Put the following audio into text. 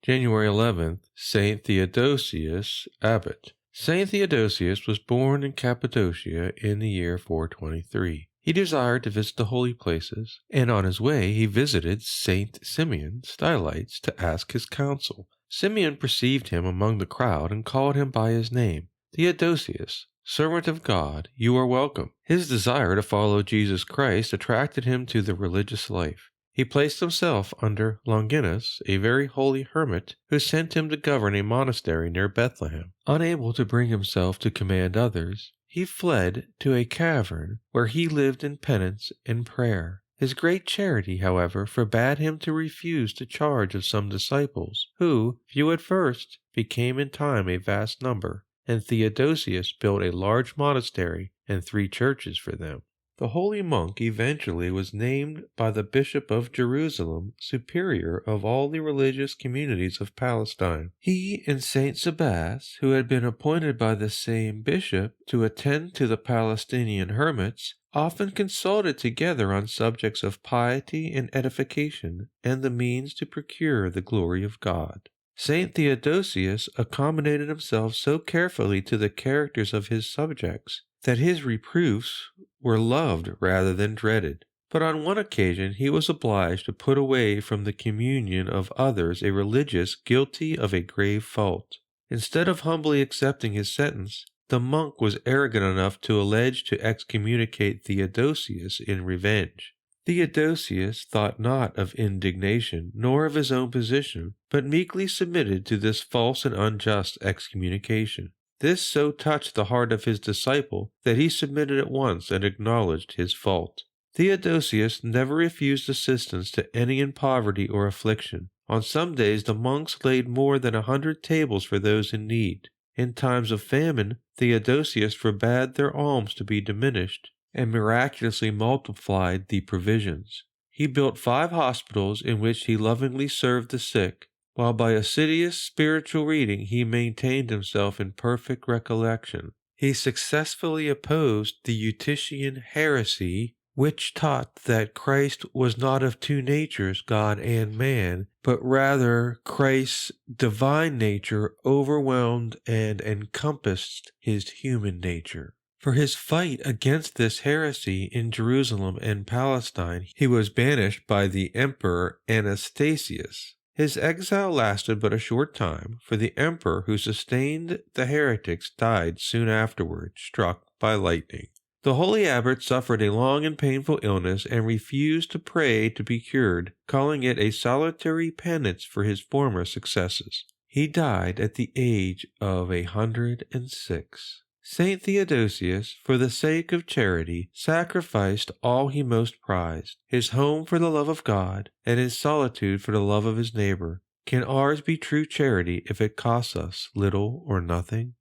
January 11th, Saint Theodosius, Abbot. Saint Theodosius was born in Cappadocia in the year 423. He desired to visit the holy places, and on his way he visited Saint Simeon Stylites to ask his counsel. Simeon perceived him among the crowd and called him by his name. Theodosius, servant of God, you are welcome. His desire to follow Jesus Christ attracted him to the religious life. He placed himself under Longinus, a very holy hermit, who sent him to govern a monastery near Bethlehem. Unable to bring himself to command others, he fled to a cavern where he lived in penance and prayer. His great charity, however, forbade him to refuse the charge of some disciples, who, few at first, became in time a vast number, and Theodosius built a large monastery and 3 churches for them. The holy monk eventually was named by the Bishop of Jerusalem superior of all the religious communities of Palestine. He and Saint Sabas, who had been appointed by the same bishop to attend to the Palestinian hermits, often consulted together on subjects of piety and edification, and the means to procure the glory of God. Saint Theodosius accommodated himself so carefully to the characters of his subjects that his reproofs were loved rather than dreaded. But on one occasion he was obliged to put away from the communion of others a religious guilty of a grave fault. Instead of humbly accepting his sentence, the monk was arrogant enough to allege to excommunicate Theodosius in revenge. Theodosius thought not of indignation, nor of his own position, but meekly submitted to this false and unjust excommunication. This so touched the heart of his disciple that he submitted at once and acknowledged his fault. Theodosius never refused assistance to any in poverty or affliction. On some days the monks laid more than 100 tables for those in need. In times of famine, Theodosius forbade their alms to be diminished, and miraculously multiplied the provisions. He built 5 hospitals in which he lovingly served the sick, while by assiduous spiritual reading he maintained himself in perfect recollection. He successfully opposed the Eutychian heresy, which taught that Christ was not of 2 natures, God and man, but rather Christ's divine nature overwhelmed and encompassed his human nature. For his fight against this heresy in Jerusalem and Palestine, he was banished by the Emperor Anastasius. His exile lasted but a short time, for the emperor who sustained the heretics died soon afterward, struck by lightning. The holy abbot suffered a long and painful illness and refused to pray to be cured, calling it a solitary penance for his former successes. He died at the age of 106. Saint Theodosius, for the sake of charity, sacrificed all he most prized, his home for the love of God, and his solitude for the love of his neighbor. Can ours be true charity if it costs us little or nothing?